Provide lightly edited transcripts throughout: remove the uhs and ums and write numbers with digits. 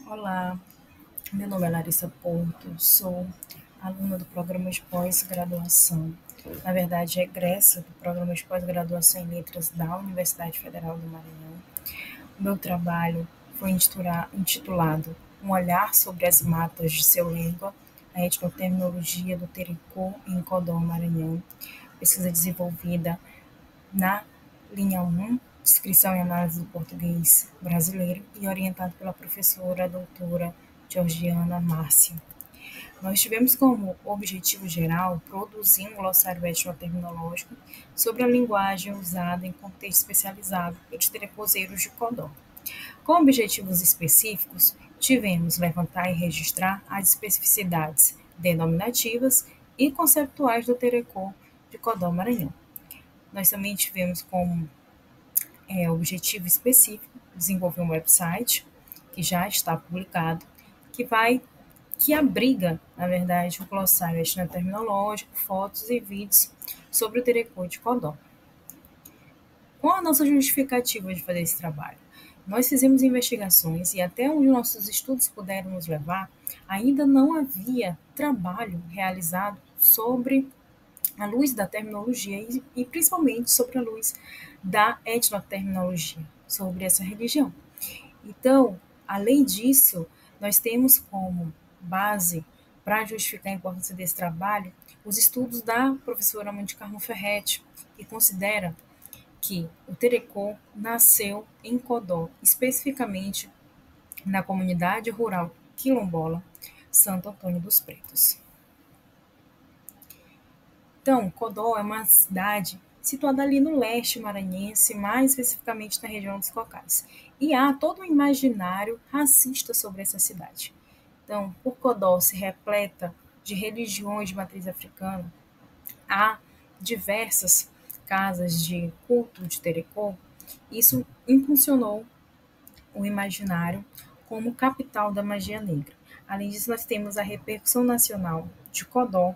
Olá, meu nome é Larissa Porto, sou aluna do programa de pós-graduação, na verdade, egressa do programa de pós-graduação em letras da Universidade Federal do Maranhão. O meu trabalho foi intitulado Um Olhar sobre as Matas de Seu Lengua, a etnoterminologia do Tericô em Codó, Maranhão, pesquisa desenvolvida na linha 1, Descrição e Análise do Português Brasileiro, e orientado pela professora doutora Georgiana Márcia. Nós tivemos como objetivo geral produzir um glossário etnoterminológico sobre a linguagem usada em contexto especializado pelos telecozeiros de Codó. Com objetivos específicos, tivemos levantar e registrar as especificidades denominativas e conceptuais do telecô de Codó Maranhão. Nós também tivemos como objetivo específico desenvolver um website que já está publicado, que abriga, na verdade, um glossário etnoterminológico, fotos e vídeos sobre o Terecô de Codó. Qual a nossa justificativa de fazer esse trabalho? Nós fizemos investigações e até onde nossos estudos puderam nos levar, ainda não havia trabalho realizado sobre a luz da terminologia e principalmente sobre a luz da etnoterminologia, sobre essa religião. Então, além disso, nós temos como base para justificar a importância desse trabalho os estudos da professora Amanda Carmo Ferretti, que considera que o Terecô nasceu em Codó, especificamente na comunidade rural quilombola Santo Antônio dos Pretos. Então, Codó é uma cidade situada ali no leste maranhense, mais especificamente na região dos Cocais. E há todo um imaginário racista sobre essa cidade. Então, por Codó se repleta de religiões de matriz africana, há diversas casas de culto de Terecô. Isso impulsionou o imaginário como capital da magia negra. Além disso, nós temos a repercussão nacional de Codó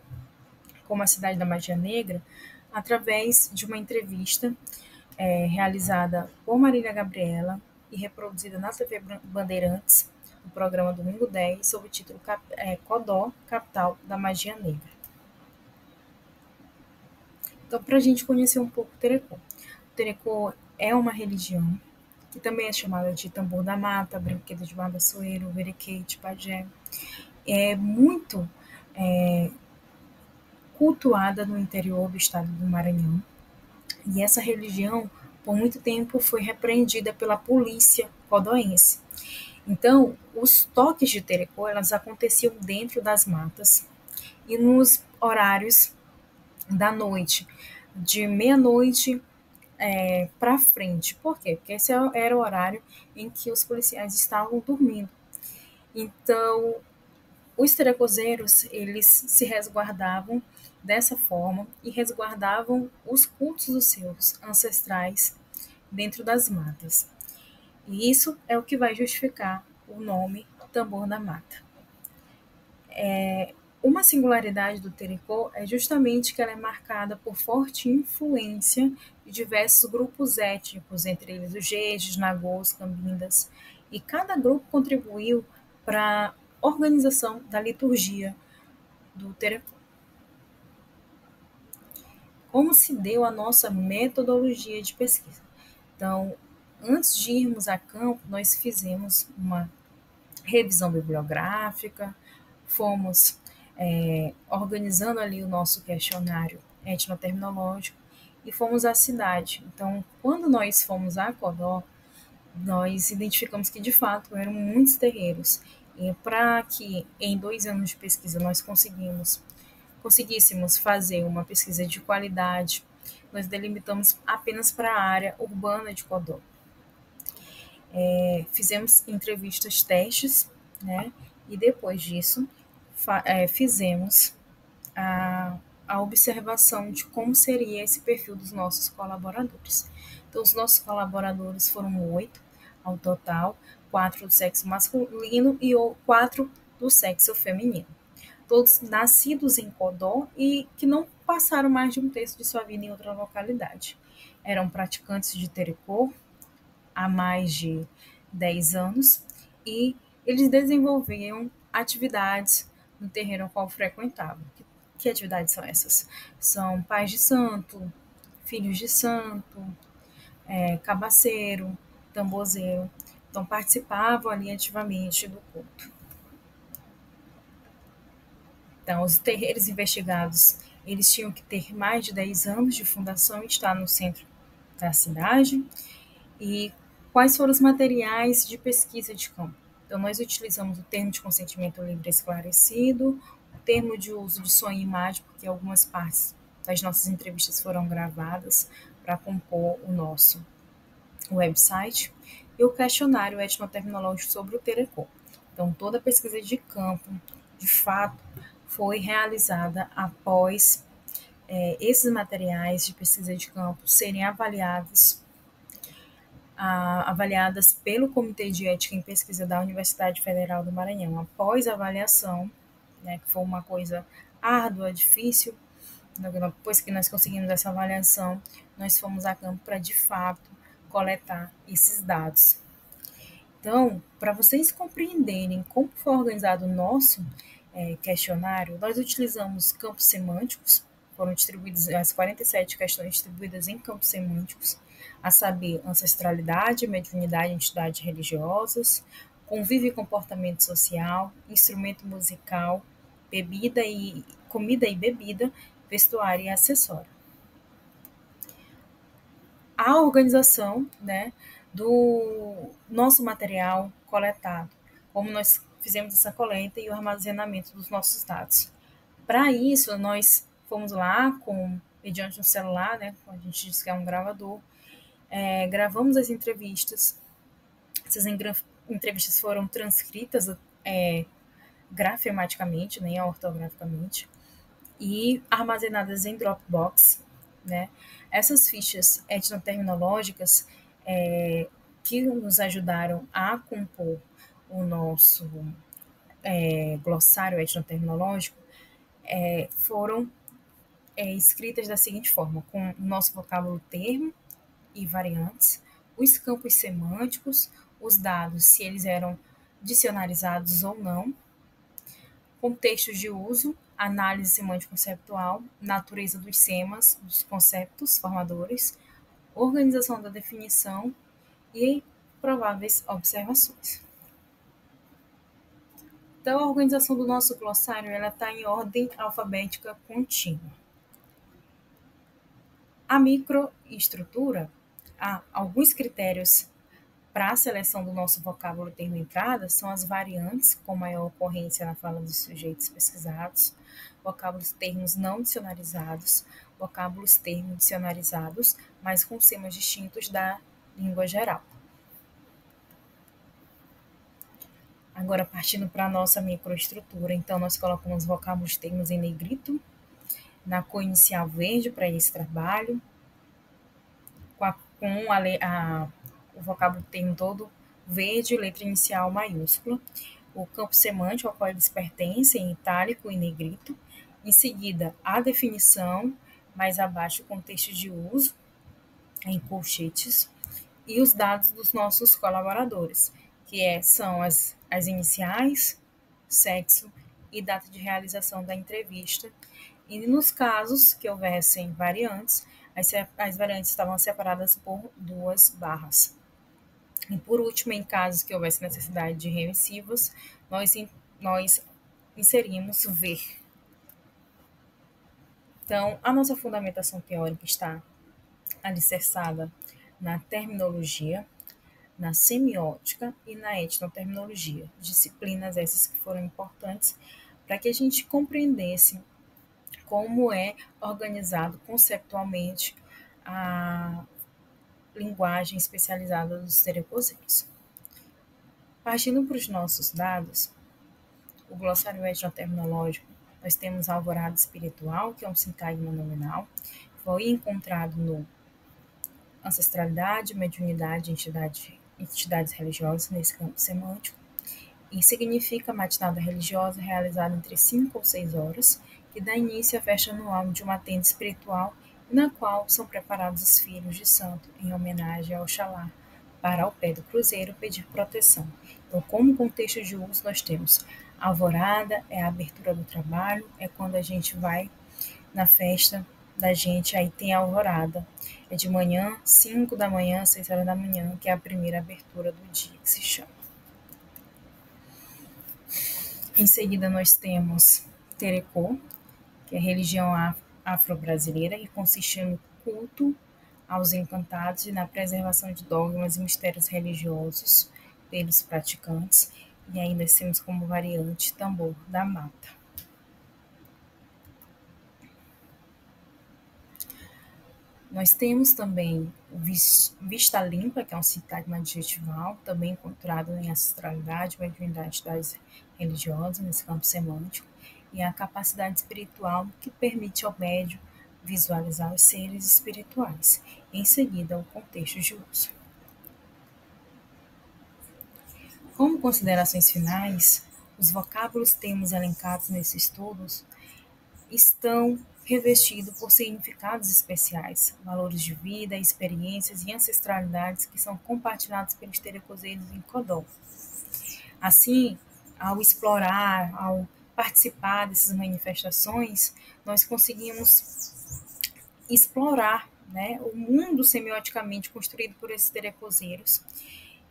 como a cidade da magia negra, através de uma entrevista realizada por Marília Gabriela e reproduzida na TV Bandeirantes, no programa Domingo 10, sob o título Codó, Capital da Magia Negra. Então, para a gente conhecer um pouco o Terecô é uma religião que também é chamada de tambor da mata, brinquedo de madaçoeiro, veriquete, pajé. É muito cultuada no interior do estado do Maranhão. E essa religião, por muito tempo, foi repreendida pela polícia codoense. Então, os toques de Terecô, elas aconteciam dentro das matas e nos horários da noite, de meia-noite para frente. Por quê? Porque esse era o horário em que os policiais estavam dormindo. Então, os terecozeiros, eles se resguardavam dessa forma e resguardavam os cultos dos seus ancestrais dentro das matas. E isso é o que vai justificar o nome Tambor da Mata. Uma singularidade do Terecô é justamente que ela é marcada por forte influência de diversos grupos étnicos, entre eles os Jejes, Nagôs, Cambindas, e cada grupo contribuiu para a organização da liturgia do Terecô. Como se deu a nossa metodologia de pesquisa? Então, antes de irmos a campo, nós fizemos uma revisão bibliográfica, fomos organizando ali o nosso questionário etnoterminológico e fomos à cidade. Então, quando nós fomos a Codó, nós identificamos que de fato eram muitos terreiros. E para que em 2 anos de pesquisa nós conseguíssemos fazer uma pesquisa de qualidade, nós delimitamos apenas para a área urbana de Codó. Fizemos entrevistas testes, né? E depois disso fizemos a observação de como seria esse perfil dos nossos colaboradores. Então, os nossos colaboradores foram 8 ao total, 4 do sexo masculino e 4 do sexo feminino. Todos nascidos em Codó e que não passaram mais de um terço de sua vida em outra localidade. Eram praticantes de Terecô há mais de 10 anos e eles desenvolviam atividades no terreiro ao qual frequentavam. Que atividades são essas? São pais de santo, filhos de santo, cabaceiro, tambozeiro. Então, participavam ali ativamente do culto. Então, os terreiros investigados, eles tinham que ter mais de 10 anos de fundação e estar no centro da cidade. E quais foram os materiais de pesquisa de campo? Então, nós utilizamos o termo de consentimento livre esclarecido, o termo de uso de som e imagem, porque algumas partes das nossas entrevistas foram gravadas para compor o nosso website, e o questionário etnotecnológico sobre o telecom. Então, toda a pesquisa de campo, de fato, foi realizada após esses materiais de pesquisa de campo serem avaliadas pelo Comitê de Ética em Pesquisa da Universidade Federal do Maranhão. Após a avaliação, né, que foi uma coisa árdua, difícil, depois que nós conseguimos essa avaliação, nós fomos a campo para, de fato, coletar esses dados. Então, para vocês compreenderem como foi organizado o nosso questionário, nós utilizamos campos semânticos, foram distribuídas as 47 questões distribuídas em campos semânticos, a saber, ancestralidade, mediunidade, entidades religiosas, convívio e comportamento social, instrumento musical, comida e bebida, vestuário e acessório. A organização, né, do nosso material coletado, como nós fizemos essa coleta e o armazenamento dos nossos dados. Para isso, nós fomos lá mediante um celular, né, a gente diz que é um gravador, gravamos as entrevistas. Essas entrevistas foram transcritas grafematicamente, nem ortograficamente, e armazenadas em Dropbox, né? Essas fichas etnoterminológicas que nos ajudaram a compor o nosso glossário etnoterminológico foram escritas da seguinte forma, com o nosso vocábulo termo e variantes, os campos semânticos, os dados, se eles eram dicionarizados ou não, contextos de uso, análise semântico-conceptual, natureza dos semas, dos conceptos formadores, organização da definição e prováveis observações. Então, a organização do nosso glossário está em ordem alfabética contínua. A microestrutura, há alguns critérios para a seleção do nosso vocábulo termo entrada são as variantes, com maior ocorrência na fala dos sujeitos pesquisados, vocábulos termos não dicionarizados, vocábulos termos dicionarizados, mas com semas distintos da língua geral. Agora, partindo para a nossa microestrutura, então nós colocamos vocábulos termos em negrito, na cor inicial verde para esse trabalho, o vocábulo termo todo verde, letra inicial maiúscula, o campo semântico ao qual eles pertencem, em itálico e negrito, em seguida a definição, mais abaixo o contexto de uso, em colchetes, e os dados dos nossos colaboradores, que são as iniciais, sexo e data de realização da entrevista. E nos casos que houvessem variantes, as variantes estavam separadas por 2 barras. E por último, em casos que houvesse necessidade de remissivas, nós inserimos ver. Então, a nossa fundamentação teórica está alicerçada na terminologia, na semiótica e na etnoterminologia, disciplinas essas que foram importantes para que a gente compreendesse como é organizado conceptualmente a linguagem especializada dos terecozeiros. Partindo para os nossos dados, o glossário etnoterminológico, nós temos a alvorada espiritual, que é um sintagma nominal, foi encontrado no ancestralidade, mediunidade, entidades religiosas nesse campo semântico, e significa matinada religiosa realizada entre 5 ou 6 horas, que dá início à festa anual de uma tenda espiritual, na qual são preparados os filhos de santo em homenagem ao Oxalá, para ao pé do cruzeiro pedir proteção. Então, como contexto de uso, nós temos alvorada, é a abertura do trabalho, é quando a gente vai na festa da gente, aí tem a alvorada. É de manhã, 5 da manhã, 6 horas da manhã, que é a primeira abertura do dia, que se chama. Em seguida, nós temos Terecô, que é a religião afro-brasileira, que consiste no culto aos encantados e na preservação de dogmas e mistérios religiosos pelos praticantes. E ainda temos como variante tambor da mata. Nós temos também o vista limpa, que é um sintagma adjetival, também encontrado em ancestralidade, mediunidade das religiosas, nesse campo semântico, e a capacidade espiritual que permite ao médium visualizar os seres espirituais. Em seguida, o contexto de uso. Como considerações finais, os vocábulos termos elencados nesses estudos estão revestidos por significados especiais, valores de vida, experiências e ancestralidades que são compartilhados pelos terecozeiros em Codó. Assim, ao explorar, ao participar dessas manifestações, nós conseguimos explorar, né, o mundo semioticamente construído por esses terecozeiros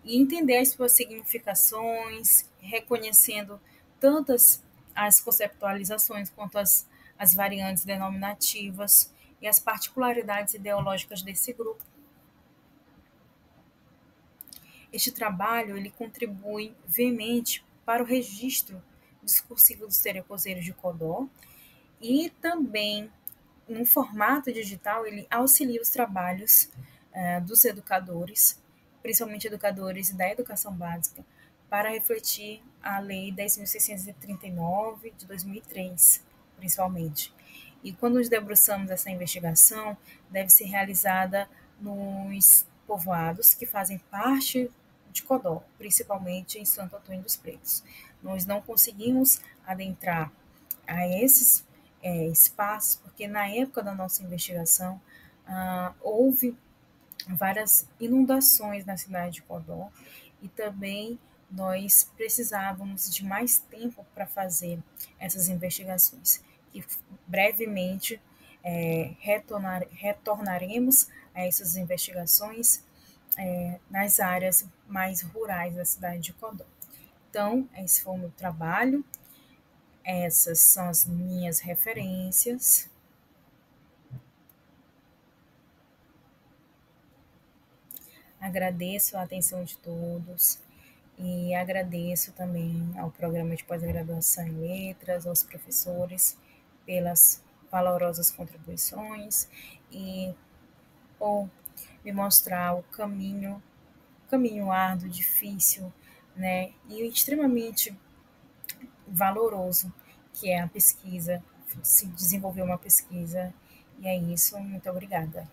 e entender as suas significações, reconhecendo tantas as conceptualizações quanto as variantes denominativas e as particularidades ideológicas desse grupo. Este trabalho ele contribui veemente para o registro discursivo dos terecozeiros de Codó e também, no formato digital, ele auxilia os trabalhos dos educadores, principalmente educadores da educação básica, para refletir a Lei 10.639 de 2003, principalmente. E quando nos debruçamos essa investigação, deve ser realizada nos povoados que fazem parte de Codó, principalmente em Santo Antônio dos Pretos. Nós não conseguimos adentrar a esses espaços, porque na época da nossa investigação houve várias inundações na cidade de Codó e também nós precisávamos de mais tempo para fazer essas investigações, que brevemente retornaremos a essas investigações nas áreas mais rurais da cidade de Codó. Então, esse foi o meu trabalho, essas são as minhas referências. Agradeço a atenção de todos e agradeço também ao programa de pós-graduação em letras, aos professores pelas valorosas contribuições e por me mostrar o caminho árduo, difícil, né, e extremamente valoroso que é a pesquisa, se desenvolver uma pesquisa. E é isso, muito obrigada.